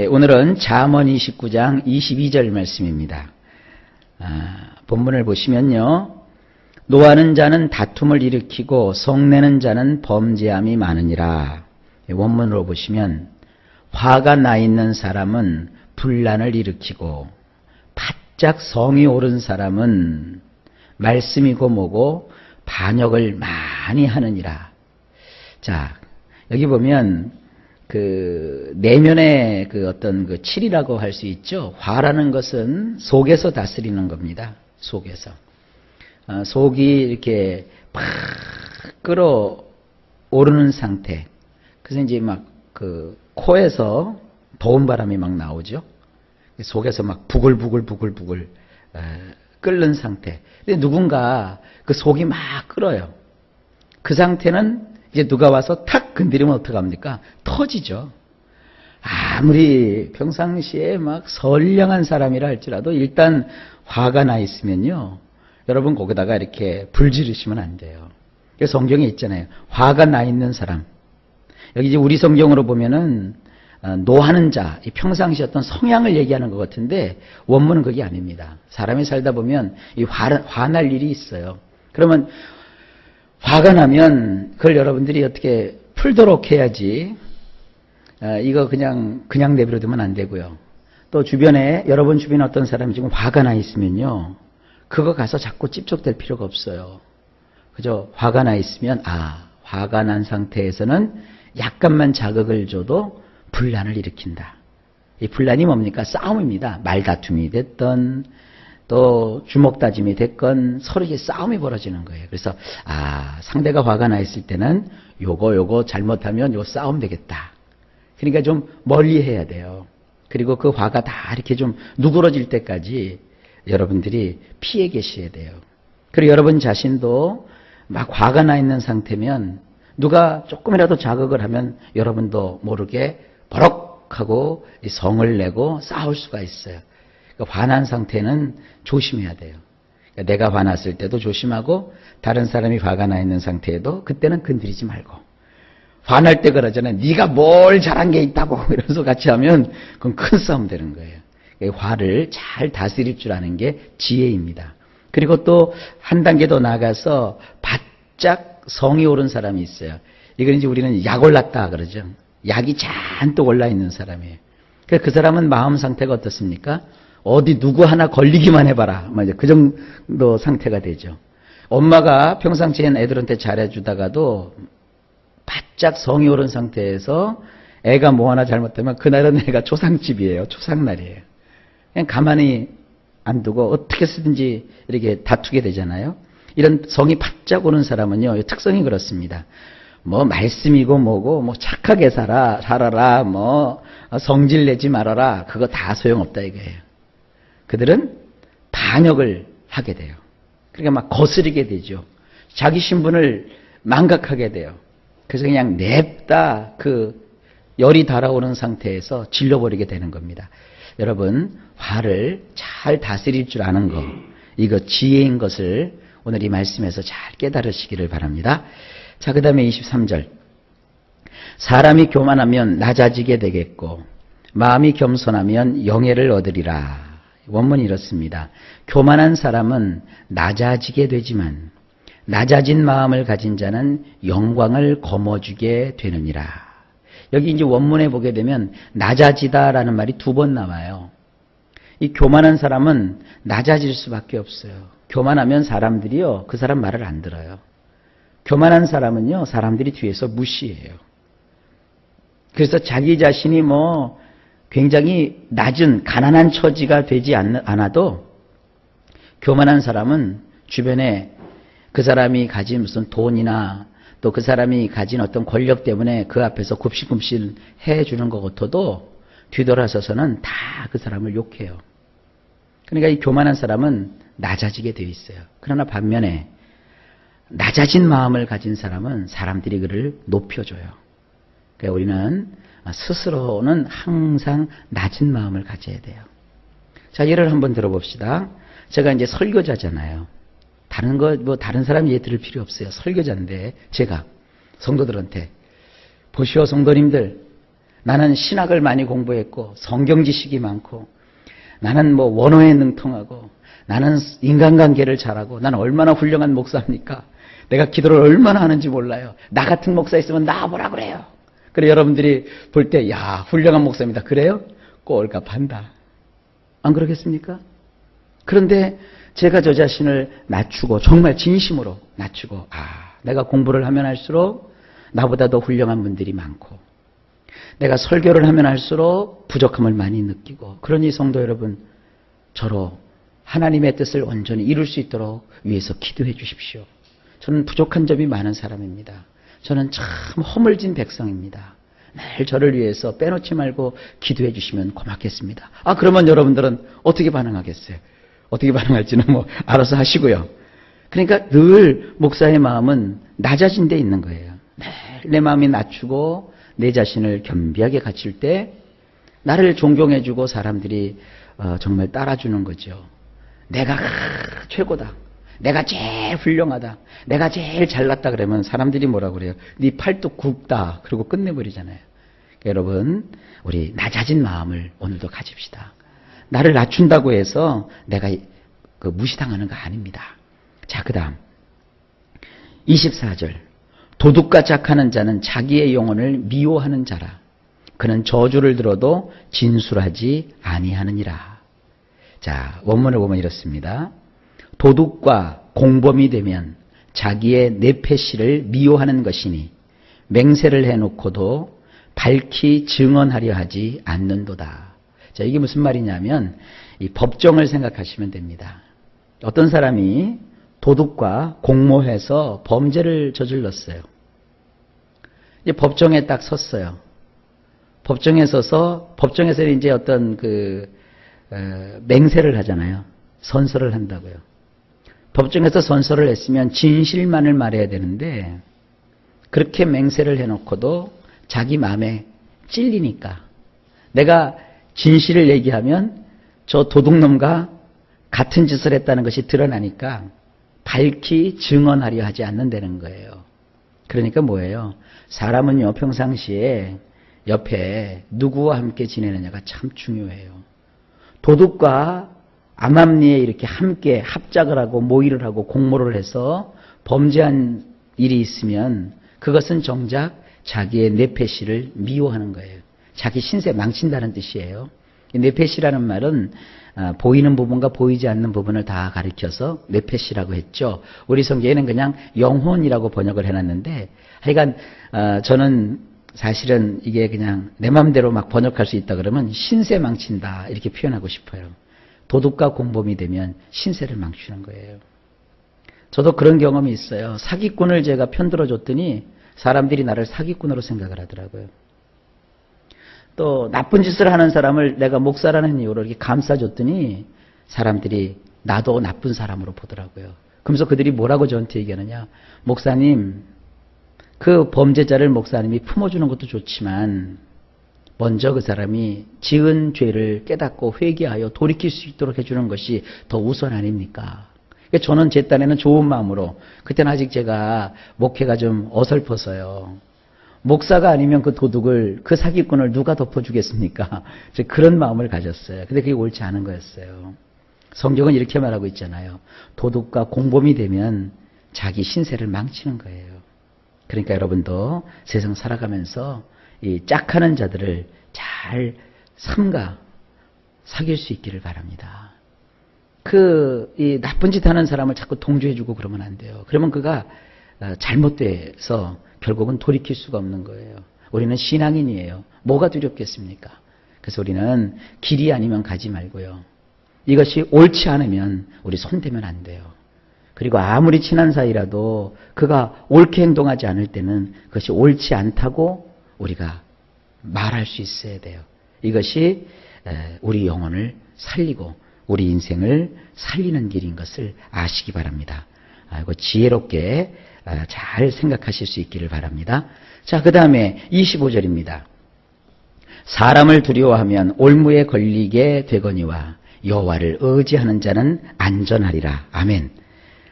오늘은 잠언 29장 22절 말씀입니다. 본문을 보시면요. 노하는 자는 다툼을 일으키고 성내는 자는 범죄함이 많으니라. 원문으로 보시면 화가 나 있는 사람은 분란을 일으키고 바짝 성이 오른 사람은 말씀이고 뭐고 반역을 많이 하느니라. 자, 여기 보면 내면의 어떤 칠이라고 할 수 있죠. 화라는 것은 속에서 다스리는 겁니다. 속에서. 속이 이렇게 팍 끓어오르는 상태. 그래서 이제 막 코에서 더운 바람이 막 나오죠. 속에서 막 부글부글 끓는 상태. 근데 누군가 그 속이 막 끓어요. 그 상태는 이제 누가 와서 탁 건드리면 어떡합니까? 터지죠. 아무리 평상시에 막 선량한 사람이라 할지라도 일단 화가 나 있으면요. 여러분 거기다가 이렇게 불 지르시면 안 돼요. 그래서 성경에 있잖아요. 화가 나 있는 사람. 여기 이제 우리 성경으로 보면은 노하는 자, 이 평상시 어떤 성향을 얘기하는 것 같은데 원문은 그게 아닙니다. 사람이 살다 보면 이 화날 일이 있어요. 그러면 화가 나면 그걸 여러분들이 어떻게 풀도록 해야지. 이거 그냥 내버려두면 안 되고요. 또 주변에 여러분 주변에 어떤 사람이 지금 화가 나 있으면요. 그거 가서 자꾸 찝쩍댈 필요가 없어요. 그죠? 화가 나 있으면 화가 난 상태에서는 약간만 자극을 줘도 분란을 일으킨다. 이 분란이 뭡니까? 싸움입니다. 말다툼이 됐던 또 주먹다짐이 됐건 서로 이제 싸움이 벌어지는 거예요. 그래서 상대가 화가 나 있을 때는 요거 잘못하면 요 싸움 되겠다. 그러니까 좀 멀리 해야 돼요. 그리고 그 화가 다 이렇게 좀 누그러질 때까지 여러분들이 피해 계셔야 돼요. 그리고 여러분 자신도 막 화가 나 있는 상태면 누가 조금이라도 자극을 하면 여러분도 모르게 버럭하고 성을 내고 싸울 수가 있어요. 화난 상태는 조심해야 돼요. 내가 화났을 때도 조심하고 다른 사람이 화가 나 있는 상태에도 그때는 건드리지 말고. 화날 때 그러잖아요. 네가 뭘 잘한 게 있다고 이러면서 같이 하면 그건 큰 싸움 되는 거예요. 화를 잘 다스릴 줄 아는 게 지혜입니다. 그리고 또 한 단계 더 나아가서 바짝 성이 오른 사람이 있어요. 이건 이제 우리는 약 올랐다 그러죠. 약이 잔뜩 올라 있는 사람이에요. 그래서 그 사람은 마음 상태가 어떻습니까? 어디 누구 하나 걸리기만 해봐라. 그 정도 상태가 되죠. 엄마가 평상시엔 애들한테 잘해주다가도 바짝 성이 오른 상태에서 애가 뭐 하나 잘못되면 그날은 애가 초상집이에요. 초상날이에요. 그냥 가만히 안 두고 어떻게 쓰든지 이렇게 다투게 되잖아요. 이런 성이 바짝 오른 사람은요. 특성이 그렇습니다. 말씀이고 뭐고 착하게 살아라 성질 내지 말아라. 그거 다 소용없다 이거예요. 그들은 반역을 하게 돼요. 그러니까 막 거스르게 되죠. 자기 신분을 망각하게 돼요. 그래서 그냥 냅다 열이 달아오는 상태에서 질러버리게 되는 겁니다. 여러분 화를 잘 다스릴 줄 아는 거 이거 지혜인 것을 오늘 이 말씀에서 잘 깨달으시기를 바랍니다. 자, 그 다음에 23절 사람이 교만하면 낮아지게 되겠고 마음이 겸손하면 영예를 얻으리라. 원문이 이렇습니다. 교만한 사람은 낮아지게 되지만 낮아진 마음을 가진 자는 영광을 거머쥐게 되느니라. 여기 이제 원문에 보게 되면 낮아지다라는 말이 2번 나와요. 이 교만한 사람은 낮아질 수밖에 없어요. 교만하면 사람들이요 그 사람 말을 안 들어요. 교만한 사람은요 사람들이 뒤에서 무시해요. 그래서 자기 자신이 굉장히 낮은 가난한 처지가 되지 않아도 교만한 사람은 주변에 그 사람이 가진 무슨 돈이나 또 그 사람이 가진 어떤 권력 때문에 그 앞에서 굽실굽실 해주는 것 같아도 뒤돌아서서는 다 그 사람을 욕해요. 그러니까 이 교만한 사람은 낮아지게 되어 있어요. 그러나 반면에 낮아진 마음을 가진 사람은 사람들이 그를 높여줘요. 그러니까 우리는 스스로는 항상 낮은 마음을 가져야 돼요. 자, 예를 한번 들어봅시다. 제가 이제 설교자잖아요. 다른 사람 얘기 들을 필요 없어요. 설교자인데 제가 성도들한테 보시오 성도님들 나는 신학을 많이 공부했고 성경 지식이 많고 나는 뭐 원어에 능통하고 나는 인간관계를 잘하고 나는 얼마나 훌륭한 목사입니까? 내가 기도를 얼마나 하는지 몰라요. 나 같은 목사 있으면 나와보라 그래요. 그래 여러분들이 볼 때 야 훌륭한 목사입니다. 그래요? 꼴값한다. 안 그러겠습니까? 그런데 제가 저 자신을 낮추고 정말 진심으로 낮추고 내가 공부를 하면 할수록 나보다 더 훌륭한 분들이 많고 내가 설교를 하면 할수록 부족함을 많이 느끼고 그러니 성도 여러분 저로 하나님의 뜻을 온전히 이룰 수 있도록 위해서 기도해 주십시오. 저는 부족한 점이 많은 사람입니다. 저는 참 허물진 백성입니다. 늘 저를 위해서 빼놓지 말고 기도해 주시면 고맙겠습니다. 그러면 여러분들은 어떻게 반응하겠어요? 어떻게 반응할지는 뭐 알아서 하시고요. 그러니까 늘 목사의 마음은 낮아진 데 있는 거예요. 늘 내 마음이 낮추고 내 자신을 겸비하게 갖출 때 나를 존경해 주고 사람들이 정말 따라주는 거죠. 내가 최고다. 내가 제일 훌륭하다. 내가 제일 잘났다 그러면 사람들이 뭐라고 그래요? 네 팔뚝 굽다. 그러고 끝내버리잖아요. 그러니까 여러분 우리 낮아진 마음을 오늘도 가집시다. 나를 낮춘다고 해서 내가 무시당하는 거 아닙니다. 자, 그 다음 24절 도둑과 짝하는 자는 자기의 영혼을 미워하는 자라. 그는 저주를 들어도 진술하지 아니하느니라. 자, 원문을 보면 이렇습니다. 도둑과 공범이 되면 자기의 내패시를 미워하는 것이니 맹세를 해놓고도 밝히 증언하려 하지 않는도다. 자, 이게 무슨 말이냐면 이 법정을 생각하시면 됩니다. 어떤 사람이 도둑과 공모해서 범죄를 저질렀어요. 이제 법정에 딱 섰어요. 법정에 서서 법정에서 이제 어떤 맹세를 하잖아요. 선서를 한다고요. 법정에서 선서를 했으면 진실만을 말해야 되는데 그렇게 맹세를 해놓고도 자기 마음에 찔리니까 내가 진실을 얘기하면 저 도둑놈과 같은 짓을 했다는 것이 드러나니까 밝히 증언하려 하지 않는다는 거예요. 그러니까 뭐예요? 사람은요 평상시에 옆에 누구와 함께 지내느냐가 참 중요해요. 도둑과 암암리에 이렇게 함께 합작을 하고 모의를 하고 공모를 해서 범죄한 일이 있으면 그것은 정작 자기의 뇌패시를 미워하는 거예요. 자기 신세 망친다는 뜻이에요. 뇌패시라는 말은 보이는 부분과 보이지 않는 부분을 다 가리켜서 뇌패시라고 했죠. 우리 성경에는 그냥 영혼이라고 번역을 해놨는데 하여간 저는 사실은 이게 그냥 내 마음대로 막 번역할 수 있다 그러면 신세 망친다 이렇게 표현하고 싶어요. 도둑과 공범이 되면 신세를 망치는 거예요. 저도 그런 경험이 있어요. 사기꾼을 제가 편들어줬더니 사람들이 나를 사기꾼으로 생각을 하더라고요. 또 나쁜 짓을 하는 사람을 내가 목사라는 이유로 이렇게 감싸줬더니 사람들이 나도 나쁜 사람으로 보더라고요. 그러면서 그들이 뭐라고 저한테 얘기하느냐. 목사님, 그 범죄자를 목사님이 품어주는 것도 좋지만 먼저 그 사람이 지은 죄를 깨닫고 회개하여 돌이킬 수 있도록 해주는 것이 더 우선 아닙니까? 저는 제 딴에는 좋은 마음으로 그때는 아직 제가 목회가 좀 어설퍼서요. 목사가 아니면 그 도둑을 그 사기꾼을 누가 덮어주겠습니까? 그런 마음을 가졌어요. 근데 그게 옳지 않은 거였어요. 성경은 이렇게 말하고 있잖아요. 도둑과 공범이 되면 자기 신세를 망치는 거예요. 그러니까 여러분도 세상 살아가면서 이 짝하는 자들을 잘 삼가 사귈 수 있기를 바랍니다. 이 나쁜 짓 하는 사람을 자꾸 동조해주고 그러면 안 돼요. 그러면 그가 잘못돼서 결국은 돌이킬 수가 없는 거예요. 우리는 신앙인이에요. 뭐가 두렵겠습니까? 그래서 우리는 길이 아니면 가지 말고요. 이것이 옳지 않으면 우리 손대면 안 돼요. 그리고 아무리 친한 사이라도 그가 옳게 행동하지 않을 때는 그것이 옳지 않다고 우리가 말할 수 있어야 돼요. 이것이 우리 영혼을 살리고 우리 인생을 살리는 길인 것을 아시기 바랍니다. 이거 지혜롭게 잘 생각하실 수 있기를 바랍니다. 자, 그 다음에 25절입니다. 사람을 두려워하면 올무에 걸리게 되거니와 여호와를 의지하는 자는 안전하리라. 아멘.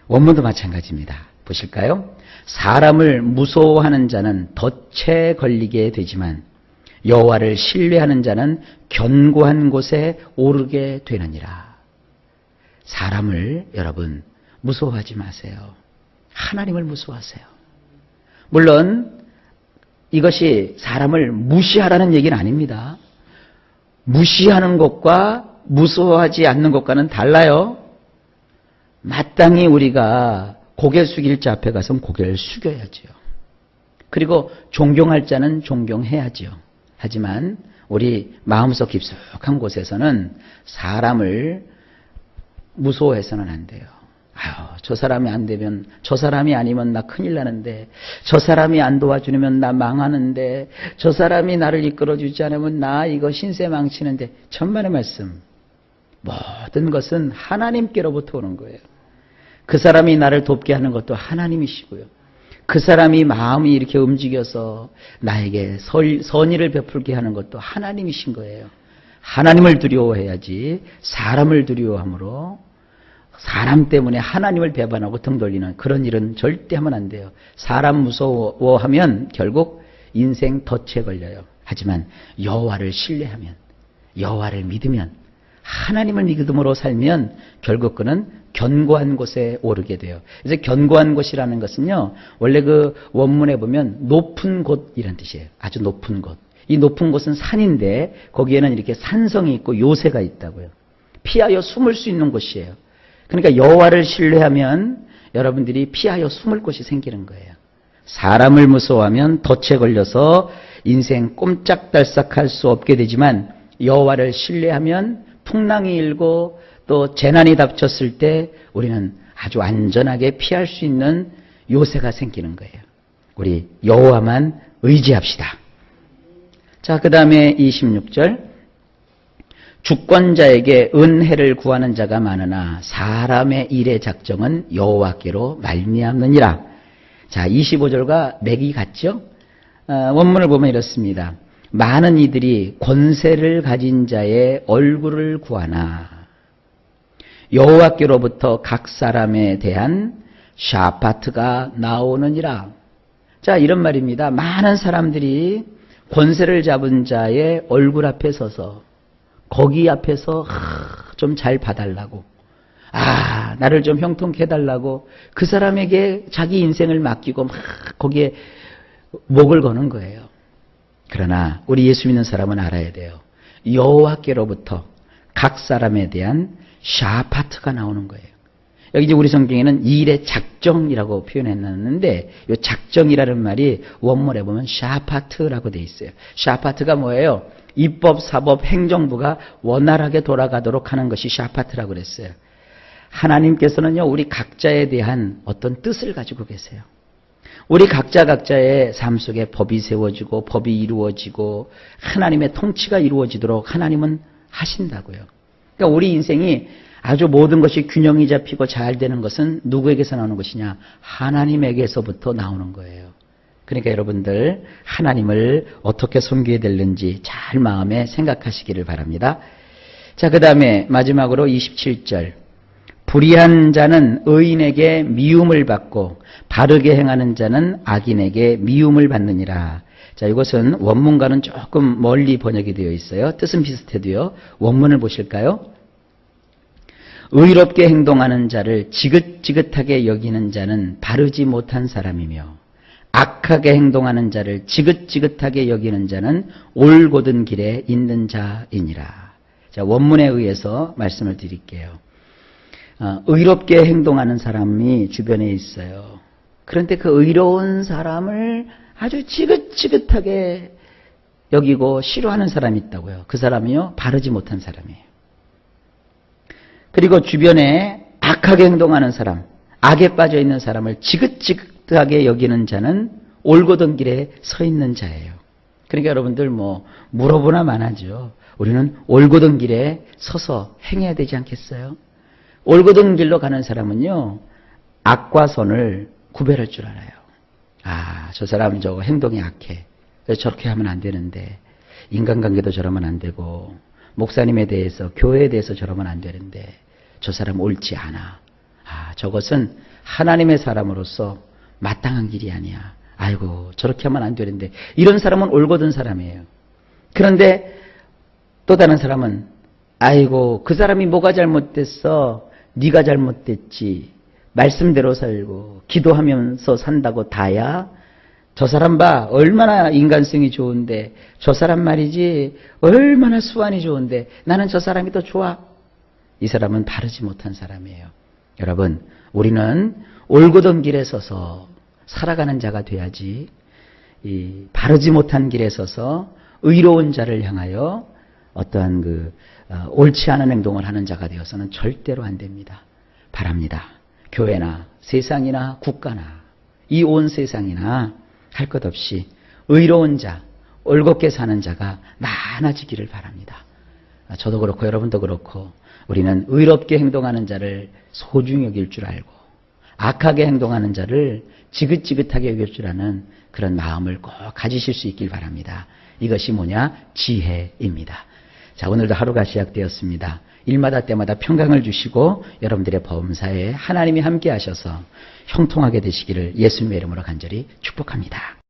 원문도 마찬가지입니다. 보실까요? 사람을 무서워하는 자는 덫에 걸리게 되지만 여호와를 신뢰하는 자는 견고한 곳에 오르게 되느니라. 사람을 여러분 무서워하지 마세요. 하나님을 무서워하세요. 물론 이것이 사람을 무시하라는 얘기는 아닙니다. 무시하는 것과 무서워하지 않는 것과는 달라요. 마땅히 우리가 고개 숙일 자 앞에 가서 고개를 숙여야죠. 그리고 존경할 자는 존경해야죠. 하지만 우리 마음속 깊숙한 곳에서는 사람을 무서워해서는 안 돼요. 아유, 저 사람이 안 되면, 저 사람이 아니면 나 큰일 나는데, 저 사람이 안 도와주면 나 망하는데, 저 사람이 나를 이끌어주지 않으면 나 이거 신세 망치는데, 천만의 말씀. 모든 것은 하나님께로부터 오는 거예요. 그 사람이 나를 돕게 하는 것도 하나님이시고요. 그 사람이 마음이 이렇게 움직여서 나에게 선의를 베풀게 하는 것도 하나님이신 거예요. 하나님을 두려워해야지 사람을 두려워함으로 사람 때문에 하나님을 배반하고 등 돌리는 그런 일은 절대 하면 안 돼요. 사람 무서워하면 결국 인생 덫에 걸려요. 하지만 여호와를 신뢰하면, 여호와를 믿으면, 하나님을 믿음으로 살면 결국 그는 견고한 곳에 오르게 돼요. 그래서 견고한 곳이라는 것은요, 원래 그 원문에 보면 높은 곳이란 뜻이에요. 아주 높은 곳. 이 높은 곳은 산인데 거기에는 이렇게 산성이 있고 요새가 있다고요. 피하여 숨을 수 있는 곳이에요. 그러니까 여호와를 신뢰하면 여러분들이 피하여 숨을 곳이 생기는 거예요. 사람을 무서워하면 덫에 걸려서 인생 꼼짝달싹할 수 없게 되지만 여호와를 신뢰하면 풍랑이 일고 또 재난이 닥쳤을 때 우리는 아주 안전하게 피할 수 있는 요새가 생기는 거예요. 우리 여호와만 의지합시다. 자, 그 다음에 26절. 주권자에게 은혜를 구하는 자가 많으나 사람의 일의 작정은 여호와께로 말미암느니라. 자, 25절과 맥이 같죠? 원문을 보면 이렇습니다. 많은 이들이 권세를 가진 자의 얼굴을 구하나 여호와께로부터 각 사람에 대한 샤파트가 나오느니라. 자, 이런 말입니다. 많은 사람들이 권세를 잡은 자의 얼굴 앞에 서서 거기 앞에서 좀 잘 봐달라고, 나를 좀 형통케 해달라고 그 사람에게 자기 인생을 맡기고 막 거기에 목을 거는 거예요. 그러나 우리 예수 믿는 사람은 알아야 돼요. 여호와께로부터 각 사람에 대한 샤파트가 나오는 거예요. 여기 이제 우리 성경에는 일의 작정이라고 표현했는데 이 작정이라는 말이 원문에 보면 샤파트라고 돼 있어요. 샤파트가 뭐예요? 입법, 사법, 행정부가 원활하게 돌아가도록 하는 것이 샤파트라고 그랬어요. 하나님께서는요, 우리 각자에 대한 어떤 뜻을 가지고 계세요. 우리 각자의 삶 속에 법이 세워지고 법이 이루어지고 하나님의 통치가 이루어지도록 하나님은 하신다고요. 그러니까 우리 인생이 아주 모든 것이 균형이 잡히고 잘 되는 것은 누구에게서 나오는 것이냐? 하나님에게서부터 나오는 거예요. 그러니까 여러분들 하나님을 어떻게 섬겨야 되는지 잘 마음에 생각하시기를 바랍니다. 자, 그 다음에 마지막으로 27절. 불의한 자는 의인에게 미움을 받고 바르게 행하는 자는 악인에게 미움을 받느니라. 자, 이것은 원문과는 조금 멀리 번역이 되어 있어요. 뜻은 비슷해도요. 원문을 보실까요? 의롭게 행동하는 자를 지긋지긋하게 여기는 자는 바르지 못한 사람이며 악하게 행동하는 자를 지긋지긋하게 여기는 자는 올곧은 길에 있는 자이니라. 자, 원문에 의해서 말씀을 드릴게요. 의롭게 행동하는 사람이 주변에 있어요. 그런데 그 의로운 사람을 아주 지긋지긋하게 여기고 싫어하는 사람이 있다고요. 그 사람이요, 바르지 못한 사람이에요. 그리고 주변에 악하게 행동하는 사람, 악에 빠져 있는 사람을 지긋지긋하게 여기는 자는 올곧은 길에 서 있는 자예요. 그러니까 여러분들 물어보나 마나죠. 우리는 올곧은 길에 서서 행해야 되지 않겠어요? 올곧은 길로 가는 사람은요, 악과 선을 구별할 줄 알아요. 저 사람은 저거 행동이 악해. 저렇게 하면 안 되는데, 인간관계도 저러면 안 되고, 목사님에 대해서, 교회에 대해서 저러면 안 되는데, 저 사람 옳지 않아. 저것은 하나님의 사람으로서 마땅한 길이 아니야. 아이고, 저렇게 하면 안 되는데. 이런 사람은 올곧은 사람이에요. 그런데 또 다른 사람은 아이고 그 사람이 뭐가 잘못됐어? 네가 잘못됐지. 말씀대로 살고 기도하면서 산다고 다야? 저 사람 봐 얼마나 인간성이 좋은데 저 사람 말이지 얼마나 수완이 좋은데 나는 저 사람이 더 좋아. 이 사람은 바르지 못한 사람이에요. 여러분 우리는 올곧은 길에 서서 살아가는 자가 돼야지 이 바르지 못한 길에 서서 의로운 자를 향하여 어떠한 옳지 않은 행동을 하는 자가 되어서는 절대로 안 됩니다. 바랍니다. 교회나 세상이나 국가나 이 온 세상이나 할 것 없이 의로운 자, 올곧게 사는 자가 많아지기를 바랍니다. 저도 그렇고 여러분도 그렇고 우리는 의롭게 행동하는 자를 소중히 여길 줄 알고 악하게 행동하는 자를 지긋지긋하게 여길 줄 아는 그런 마음을 꼭 가지실 수 있길 바랍니다. 이것이 뭐냐? 지혜입니다. 자, 오늘도 하루가 시작되었습니다. 일마다 때마다 평강을 주시고 여러분들의 범사에 하나님이 함께 하셔서 형통하게 되시기를 예수님의 이름으로 간절히 축복합니다.